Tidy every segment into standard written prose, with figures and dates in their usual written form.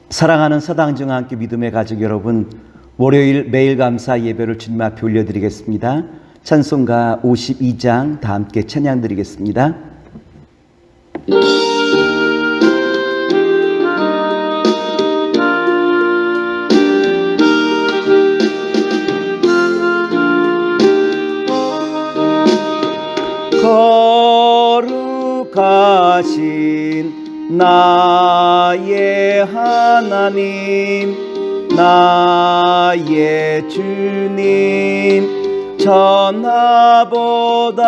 사랑하는 서당정와 함께 믿음의 가족 여러분, 월요일 매일 감사 예배를 주님 앞에 올려드리겠습니다. 찬송가 52장 다 함께 찬양 드리겠습니다. 거룩하신 나의 하나님, 나의 주님, 천하보다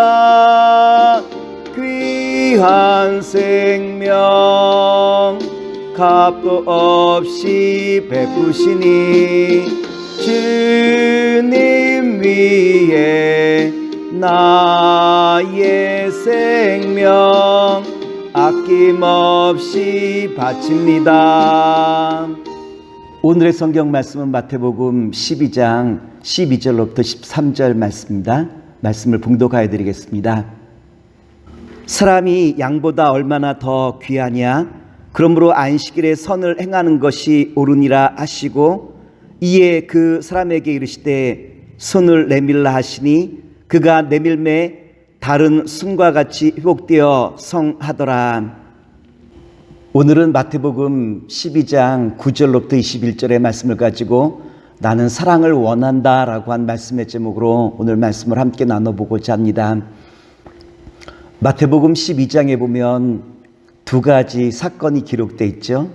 귀한 생명 값도 없이 베푸시니 주님 위에 나의 생명 아낌없이 바칩니다. 오늘의 성경 말씀은 마태복음 12장 12절로부터 13절 말씀입니다. 말씀을 봉독하여 드리겠습니다. 사람이 양보다 얼마나 더 귀하냐? 그러므로 안식일에 선을 행하는 것이 옳으니라 하시고, 이에 그 사람에게 이르시되 손을 내밀라 하시니 그가 내밀매 다른 순과 같이 회복되어 성하더라. 오늘은 마태복음 12장 9절로부터 21절의 말씀을 가지고 나는 사랑을 원한다 라고 한 말씀의 제목으로 오늘 말씀을 함께 나눠보고자 합니다. 마태복음 12장에 보면 두 가지 사건이 기록되어 있죠.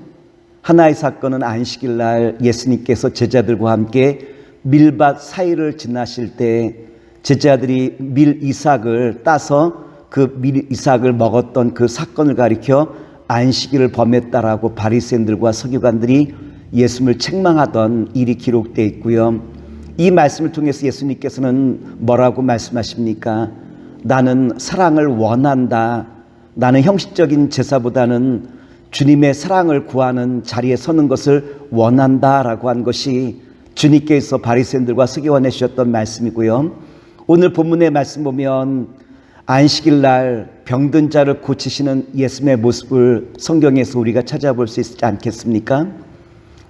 하나의 사건은 안식일 날 예수님께서 제자들과 함께 밀밭 사이를 지나실 때 제자들이 밀이삭을 따서 그 밀이삭을 먹었던 그 사건을 가리켜 안식일을 범했다라고 바리새인들과 서기관들이 예수님을 책망하던 일이 기록되어 있고요. 이 말씀을 통해서 예수님께서는 뭐라고 말씀하십니까? 나는 사랑을 원한다. 나는 형식적인 제사보다는 주님의 사랑을 구하는 자리에 서는 것을 원한다라고 한 것이 주님께서 바리새인들과 서기관에 주셨던 말씀이고요. 오늘 본문의 말씀 보면 안식일 날 병든 자를 고치시는 예수님의 모습을 성경에서 우리가 찾아볼 수 있지 않겠습니까?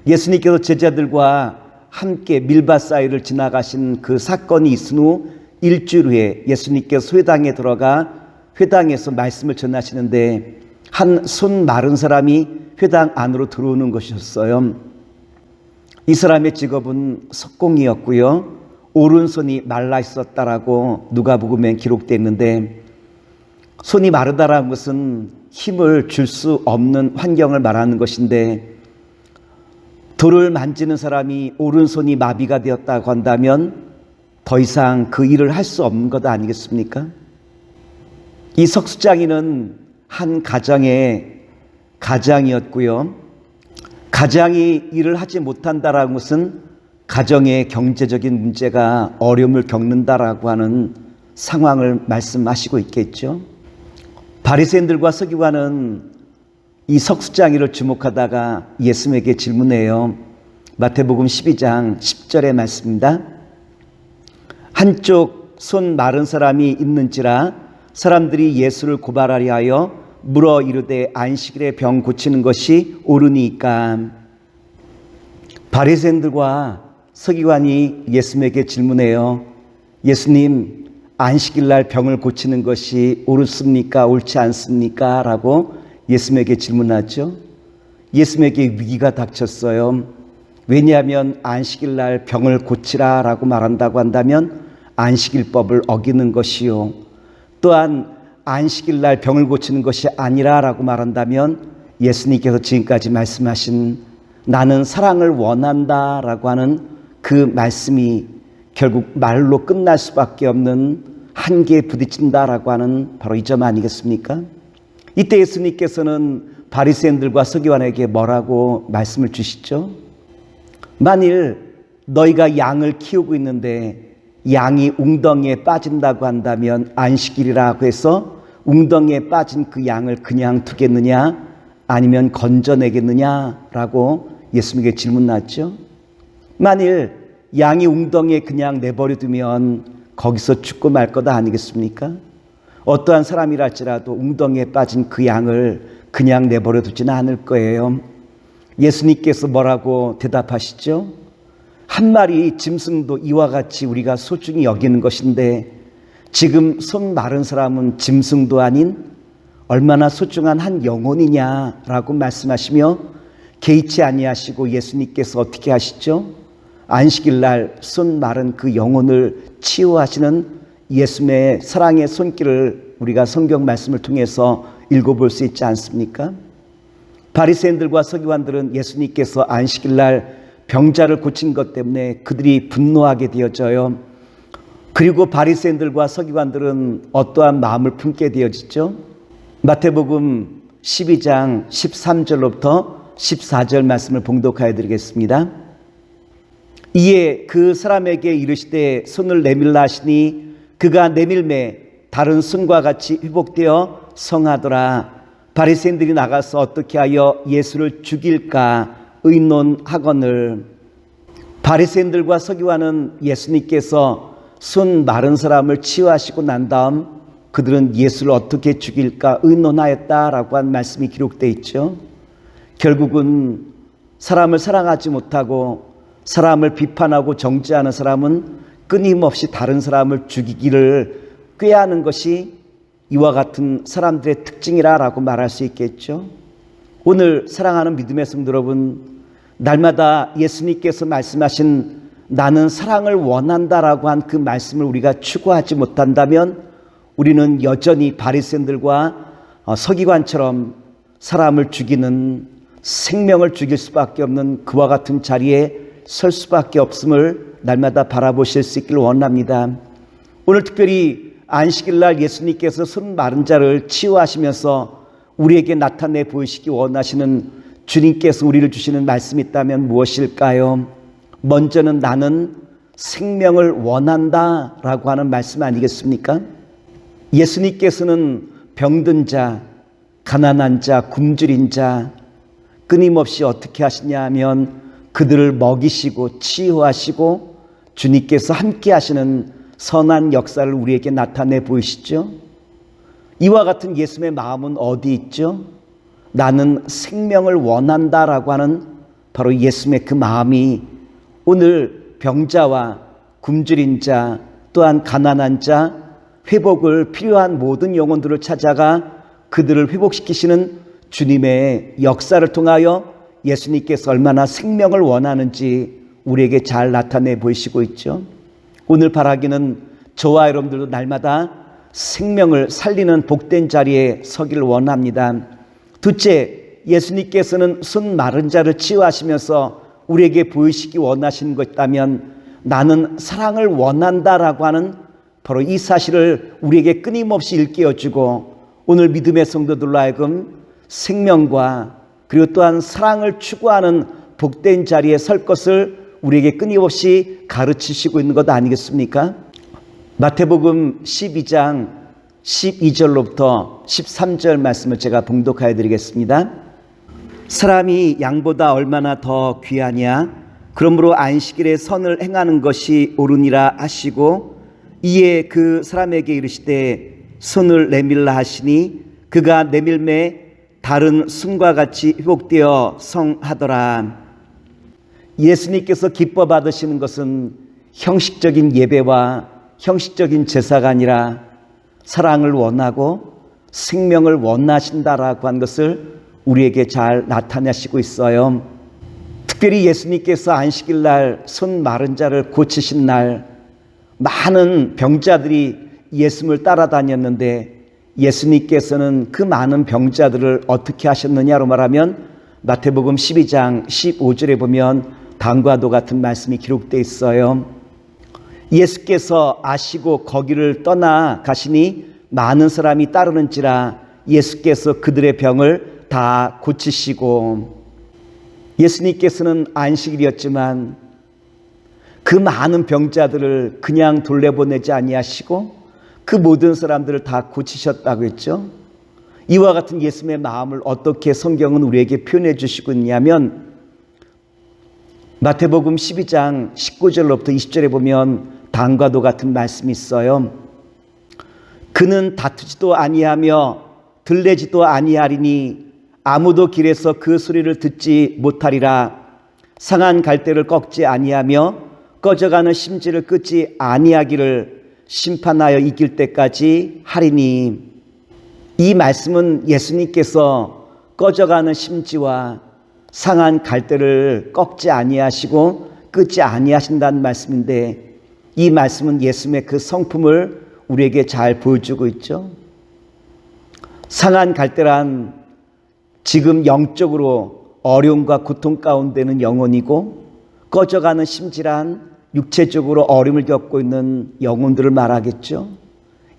예수님께서 제자들과 함께 밀밭 사이를 지나가신 그 사건이 있은 후 일주일 후에 예수님께서 회당에 들어가 회당에서 말씀을 전하시는데 한 손 마른 사람이 회당 안으로 들어오는 것이었어요. 이 사람의 직업은 석공이었고요. 오른손이 말라 있었다라고 누가복음에 기록되어 있는데, 손이 마르다라는 것은 힘을 줄 수 없는 환경을 말하는 것인데, 돌을 만지는 사람이 오른손이 마비가 되었다고 한다면 더 이상 그 일을 할 수 없는 것 아니겠습니까? 이 석수장이는 한 가정의 가장이었고요. 가장이 일을 하지 못한다라는 것은 가정의 경제적인 문제가 어려움을 겪는다라고 하는 상황을 말씀하시고 있겠죠. 바리새인들과 서기관은 이 석수장이를 주목하다가 예수님에게 질문해요. 마태복음 12장 10절의 말씀입니다. 한쪽 손 마른 사람이 있는지라 사람들이 예수를 고발하려 하여 물어 이르되 안식일에 병 고치는 것이 옳으니까. 바리새인들과 서기관이 예수님에게 질문해요. 예수님, 안식일 날 병을 고치는 것이 옳습니까? 옳지 않습니까? 라고 예수님에게 질문하죠. 예수님에게 위기가 닥쳤어요. 왜냐하면 안식일 날 병을 고치라 라고 말한다고 한다면 안식일법을 어기는 것이요, 또한 안식일 날 병을 고치는 것이 아니라 라고 말한다면 예수님께서 지금까지 말씀하신 나는 사랑을 원한다 라고 하는 그 말씀이 결국 말로 끝날 수밖에 없는 한계에 부딪힌다라고 하는 바로 이 점 아니겠습니까? 이때 예수님께서는 바리새인들과 서기관에게 뭐라고 말씀을 주시죠? 만일 너희가 양을 키우고 있는데 양이 웅덩이에 빠진다고 한다면 안식일이라고 해서 웅덩이에 빠진 그 양을 그냥 두겠느냐 아니면 건져내겠느냐라고 예수님에게 질문했죠. 만일 양이 웅덩이에 그냥 내버려 두면 거기서 죽고 말 거다 아니겠습니까? 어떠한 사람이랄지라도 웅덩이에 빠진 그 양을 그냥 내버려 두지는 않을 거예요. 예수님께서 뭐라고 대답하시죠? 한 마리 짐승도 이와 같이 우리가 소중히 여기는 것인데 지금 손 마른 사람은 짐승도 아닌 얼마나 소중한 한 영혼이냐라고 말씀하시며 개의치 아니하시고 예수님께서 어떻게 하시죠? 안식일 날 손 마른 그 영혼을 치유하시는 예수님의 사랑의 손길을 우리가 성경 말씀을 통해서 읽어볼 수 있지 않습니까? 바리새인들과 서기관들은 예수님께서 안식일 날 병자를 고친 것 때문에 그들이 분노하게 되어져요. 그리고 바리새인들과 서기관들은 어떠한 마음을 품게 되어지죠? 마태복음 12장 13절로부터 14절 말씀을 봉독하여 드리겠습니다. 이에 그 사람에게 이르시되 손을 내밀라 하시니 그가 내밀매 다른 손과 같이 회복되어 성하더라. 바리새인들이 나가서 어떻게 하여 예수를 죽일까 의논하거늘. 바리새인들과 서기관은 예수님께서 손 마른 사람을 치유하시고 난 다음 그들은 예수를 어떻게 죽일까 의논하였다라고 한 말씀이 기록되어 있죠. 결국은 사람을 사랑하지 못하고 사람을 비판하고 정죄하는 사람은 끊임없이 다른 사람을 죽이기를 꾀하는 것이 이와 같은 사람들의 특징이라고 말할 수 있겠죠. 오늘 사랑하는 믿음의 성도 여러분, 날마다 예수님께서 말씀하신 나는 사랑을 원한다라고 한 그 말씀을 우리가 추구하지 못한다면 우리는 여전히 바리새인들과 서기관처럼 사람을 죽이는, 생명을 죽일 수밖에 없는 그와 같은 자리에 설 수밖에 없음을 날마다 바라보실 수 있기를 원합니다. 오늘 특별히 안식일 날 예수님께서 손 마른 자를 치유하시면서 우리에게 나타내 보이시기 원하시는 주님께서 우리를 주시는 말씀이 있다면 무엇일까요? 먼저는 나는 생명을 원한다 라고 하는 말씀 아니겠습니까? 예수님께서는 병든 자, 가난한 자, 굶주린 자 끊임없이 어떻게 하시냐 하면 그들을 먹이시고 치유하시고 주님께서 함께 하시는 선한 역사를 우리에게 나타내 보이시죠. 이와 같은 예수님의 마음은 어디 있죠? 나는 생명을 원한다라고 하는 바로 예수님의 그 마음이 오늘 병자와 굶주린 자 또한 가난한 자 회복을 필요한 모든 영혼들을 찾아가 그들을 회복시키시는 주님의 역사를 통하여 예수님께서 얼마나 생명을 원하는지 우리에게 잘 나타내 보이시고 있죠. 오늘 바라기는 저와 여러분들도 날마다 생명을 살리는 복된 자리에 서기를 원합니다. 둘째, 예수님께서는 손 마른 자를 치유하시면서 우리에게 보이시기 원하시는 것 있다면 나는 사랑을 원한다라고 하는 바로 이 사실을 우리에게 끊임없이 일깨워주고 오늘 믿음의 성도들로 하여금 생명과 그리고 또한 사랑을 추구하는 복된 자리에 설 것을 우리에게 끊임없이 가르치시고 있는 것 아니겠습니까? 마태복음 12장 12절로부터 13절 말씀을 제가 봉독하여 드리겠습니다. 사람이 양보다 얼마나 더 귀하냐? 그러므로 안식일에 선을 행하는 것이 옳으니라 하시고 이에 그 사람에게 이르시되 손을 내밀라 하시니 그가 내밀매 다른 손과 같이 회복되어 성하더라. 예수님께서 기뻐 받으시는 것은 형식적인 예배와 형식적인 제사가 아니라 사랑을 원하고 생명을 원하신다라고 한 것을 우리에게 잘 나타내시고 있어요. 특별히 예수님께서 안식일 날 손 마른 자를 고치신 날 많은 병자들이 예수님을 따라다녔는데 예수님께서는 그 많은 병자들을 어떻게 하셨느냐로 말하면 마태복음 12장 15절에 보면 다음과도 같은 말씀이 기록되어 있어요. 예수께서 아시고 거기를 떠나 가시니 많은 사람이 따르는지라 예수께서 그들의 병을 다 고치시고 예수님께서는 안식일이었지만 그 많은 병자들을 그냥 돌려보내지 아니하시고 그 모든 사람들을 다 고치셨다고 했죠. 이와 같은 예수님의 마음을 어떻게 성경은 우리에게 표현해 주시고 있냐면 마태복음 12장 19절로부터 20절에 보면 다음과도 같은 말씀이 있어요. 그는 다투지도 아니하며 들레지도 아니하리니 아무도 길에서 그 소리를 듣지 못하리라. 상한 갈대를 꺾지 아니하며 꺼져가는 심지를 끊지 아니하기를 심판하여 이길 때까지 하리니. 이 말씀은 예수님께서 꺼져가는 심지와 상한 갈대를 꺾지 아니하시고 끊지 아니하신다는 말씀인데, 이 말씀은 예수님의 그 성품을 우리에게 잘 보여주고 있죠. 상한 갈대란 지금 영적으로 어려움과 고통 가운데는 영혼이고, 꺼져가는 심지란 육체적으로 어려움을 겪고 있는 영혼들을 말하겠죠.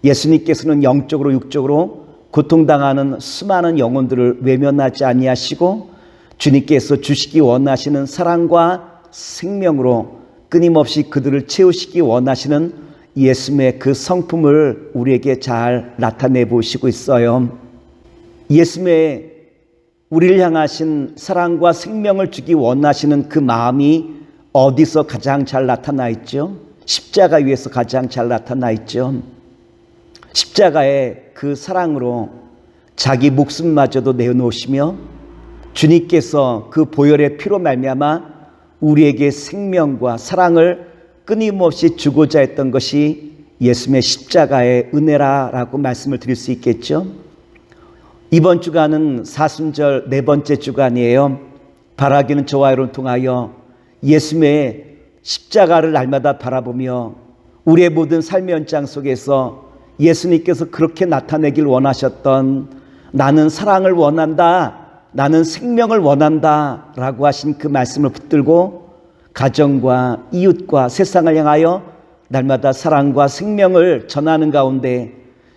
예수님께서는 영적으로 육적으로 고통당하는 수많은 영혼들을 외면하지 아니하시고, 주님께서 주시기 원하시는 사랑과 생명으로 끊임없이 그들을 채우시기 원하시는 예수님의 그 성품을 우리에게 잘 나타내 보시고 있어요. 예수님의 우리를 향하신 사랑과 생명을 주기 원하시는 그 마음이 어디서 가장 잘 나타나 있죠? 십자가 위에서 가장 잘 나타나 있죠. 십자가의 그 사랑으로 자기 목숨마저도 내어놓으시며, 주님께서 그 보혈의 피로 말미암아 우리에게 생명과 사랑을 끊임없이 주고자 했던 것이 예수님의 십자가의 은혜라고 말씀을 드릴 수 있겠죠. 이번 주간은 사순절 네 번째 주간이에요. 바라기는 저와 여러분 통하여 예수님의 십자가를 날마다 바라보며 우리의 모든 삶의 연장 속에서 예수님께서 그렇게 나타내길 원하셨던, 나는 사랑을 원한다, 나는 생명을 원한다 라고 하신 그 말씀을 붙들고 가정과 이웃과 세상을 향하여 날마다 사랑과 생명을 전하는 가운데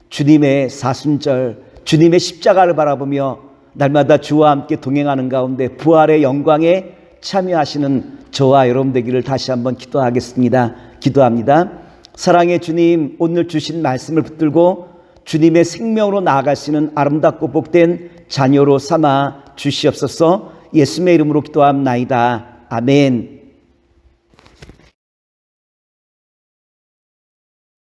주님의 사순절, 주님의 십자가를 바라보며 날마다 주와 함께 동행하는 가운데 부활의 영광에 참여하시는 저와 여러분 되기를 다시 한번 기도하겠습니다. 기도합니다. 사랑의 주님, 오늘 주신 말씀을 붙들고 주님의 생명으로 나아갈 수 있는 아름답고 복된 자녀로 삼아 주시옵소서. 예수님의 이름으로 기도합나이다. 아멘.